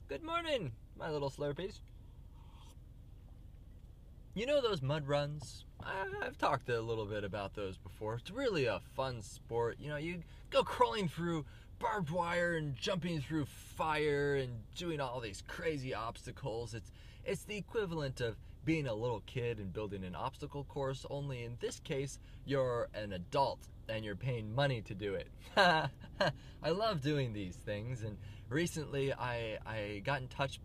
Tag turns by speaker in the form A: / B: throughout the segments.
A: Good morning, my little Slurpees. You know those mud runs? I've talked a little bit about those before. It's really a fun sport. You know, you go crawling through barbed wire and jumping through fire and doing all these crazy obstacles. It's the equivalent of being a little kid and building an obstacle course, only in this case, you're an adult and you're paying money to do it. I love doing these things, and recently I got in touch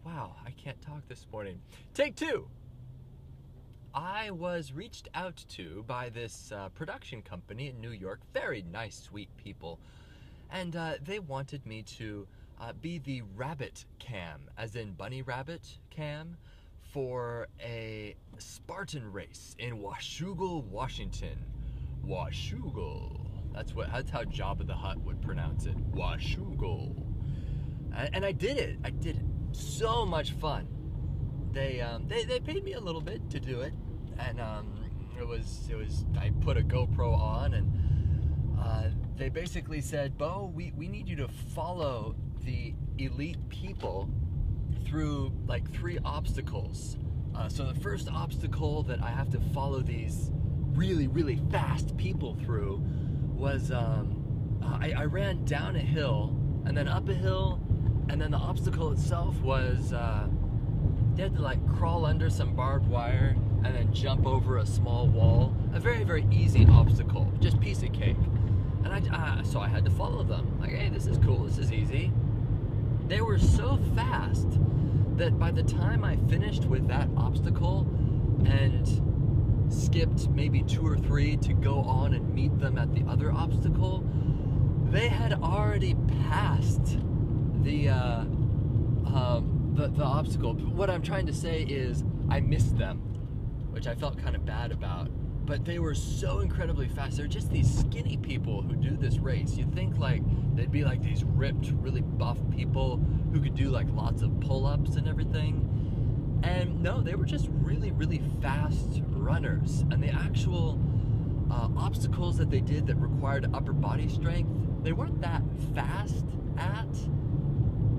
A: wow, I can't talk this morning. Take two. I was reached out to by this production company in New York, very nice, sweet people, and they wanted me to be the rabbit cam, as in bunny rabbit cam, for a Spartan race in Washougal, Washington. Washougal. That's how Jabba the Hutt would pronounce it. Washougal. And I did it. So much fun. They paid me a little bit to do it, and I put a GoPro on, and they basically said, Beau, we need you to follow the elite people through like 3 obstacles. So the first obstacle that I have to follow these really, really fast people through was I ran down a hill and then up a hill, and then the obstacle itself was they had to like crawl under some barbed wire and then jump over a small wall. A very, very easy obstacle, just piece of cake. And so I had to follow them. Like, hey, this is cool, this is easy. They were so fast that by the time I finished with that obstacle and skipped maybe 2 or 3 to go on and meet them at the other obstacle, they had already passed the obstacle. What I'm trying to say is I missed them, which I felt kind of bad about. But they were so incredibly fast. They're just these skinny people who do this race. You'd think like they'd be like these ripped, really buff people who could do like lots of pull-ups and everything. And no, they were just really, really fast runners. And the actual obstacles that they did that required upper body strength, they weren't that fast at.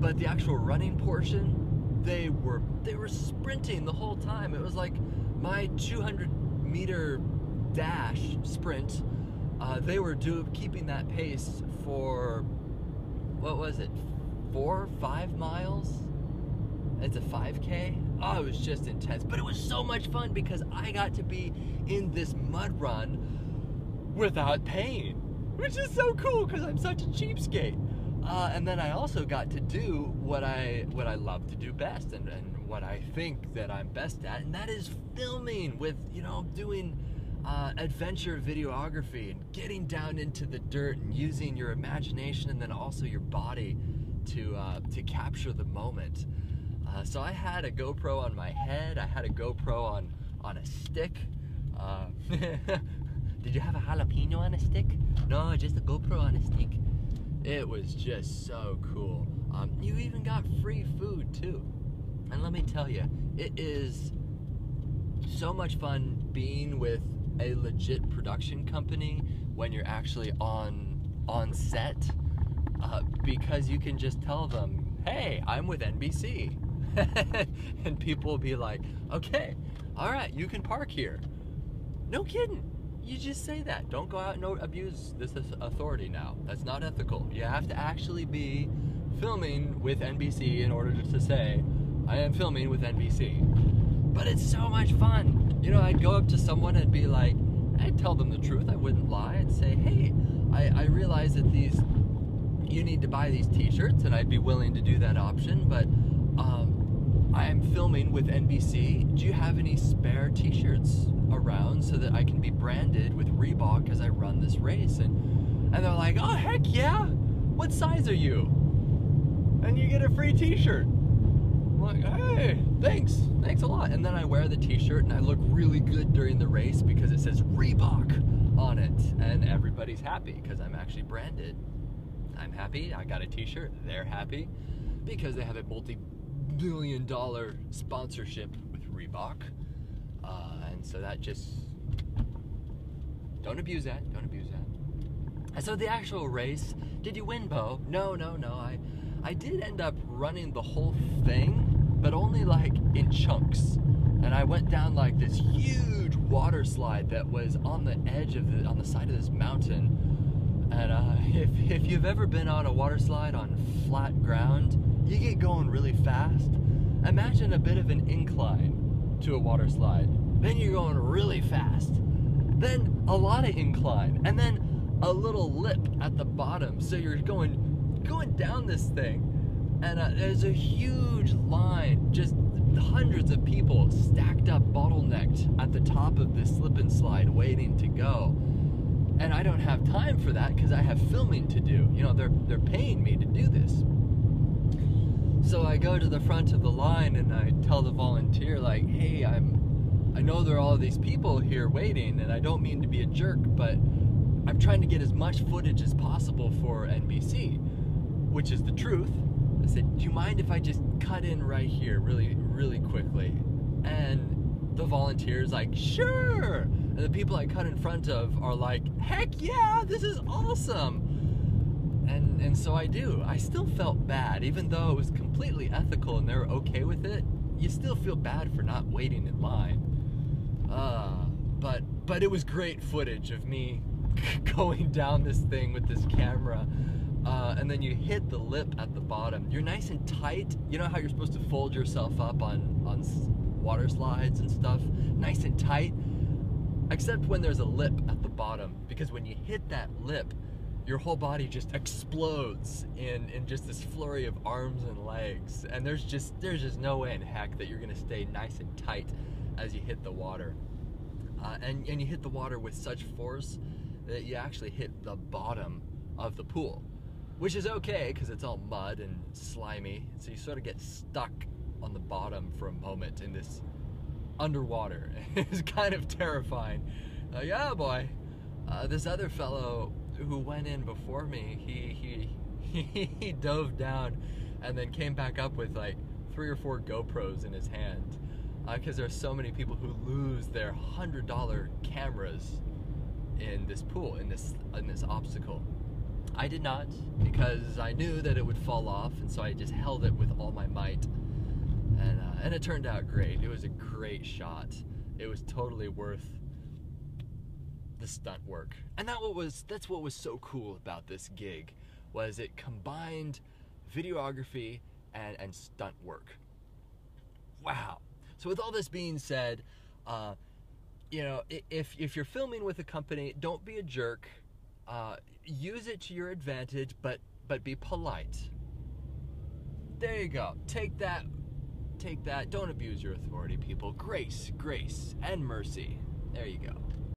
A: But the actual running portion, they were sprinting the whole time. It was like my 200-meter dash sprint. They were keeping that pace for, what was it, 4 or 5 miles? It's a 5K. Oh, it was just intense, but it was so much fun because I got to be in this mud run without paying, which is so cool because I'm such a cheapskate. And then I also got to do what I love to do best, and what I think that I'm best at, and that is filming with, doing adventure videography and getting down into the dirt and using your imagination and then also your body to capture the moment. So I had a GoPro on my head. I had a GoPro on a stick. Did you have a jalapeno on a stick? No, just a GoPro on a stick. It was just so cool. You even got free food too. And let me tell you, it is so much fun being with a legit production company when you're actually on set, because you can just tell them, hey, I'm with NBC. And people will be like, okay, all right, you can park here. No kidding. You just say that. Don't go out and abuse this authority now. That's not ethical. You have to actually be filming with NBC in order to say, I am filming with NBC. But it's so much fun. I'd go up to someone and be like, I'd tell them the truth. I wouldn't lie. I'd say, hey, I realize that you need to buy these t-shirts, and I'd be willing to do that option, but I am filming with NBC. Do you have any spare t-shirts around so that I can be branded with BeauCh as I run this race? And they're like, oh, heck yeah. What size are you? And you get a free t-shirt. I'm like, hey, thanks a lot. And then I wear the t-shirt and I look really good during the race because it says BeauCh on it, and everybody's happy because I'm actually branded. I'm happy. I got a t-shirt. They're happy because they have a multi-billion-dollar sponsorship with BeauCh. And so that just, don't abuse that. And so the actual race, did you win, Beau? No. I did end up running the whole thing, but only like in chunks. And I went down like this huge water slide that was on the edge of on the side of this mountain. And if you've ever been on a water slide on flat ground, you get going really fast. Imagine a bit of an incline to a water slide. Then you're going really fast. Then a lot of incline, and then a little lip at the bottom. So you're going down this thing, and there's a huge line, just hundreds of people stacked up, bottlenecked at the top of this slip and slide, waiting to go. And I don't have time for that because I have filming to do. You know, they're paying me to do this. So I go to the front of the line and I tell the volunteer, like, hey, I know there are all these people here waiting, and I don't mean to be a jerk, but I'm trying to get as much footage as possible for NBC, which is the truth. I said, do you mind if I just cut in right here really, really quickly? And the volunteer's like, sure! And the people I cut in front of are like, heck yeah, this is awesome! And so I do. I still felt bad, even though it was completely ethical and they were okay with it. You still feel bad for not waiting in line. But it was great footage of me going down this thing with this camera. And then you hit the lip at the bottom. You're nice and tight. You know how you're supposed to fold yourself up on water slides and stuff? Nice and tight. Except when there's a lip at the bottom. Because when you hit that lip, your whole body just explodes in just this flurry of arms and legs. And there's just no way in heck that you're gonna stay nice and tight as you hit the water. And you hit the water with such force that you actually hit the bottom of the pool. Which is okay, because it's all mud and slimy, so you sort of get stuck on the bottom for a moment in this underwater. It's kind of terrifying. Yeah, boy. This other fellow who went in before me, he dove down and then came back up with like 3 or 4 GoPros in his hand, because there's so many people who lose their $100 cameras in this pool, in this obstacle. I did not, because I knew that it would fall off, and so I just held it with all my might, and it turned out great. It was a great shot. It was totally worth the stunt work, and that's what was so cool about this gig, was it combined videography and stunt work. Wow. So with all this being said, you know, if you're filming with a company, don't be a jerk. Use it to your advantage, but be polite. There you go. Take that. Don't abuse your authority, people. Grace, and mercy. There you go.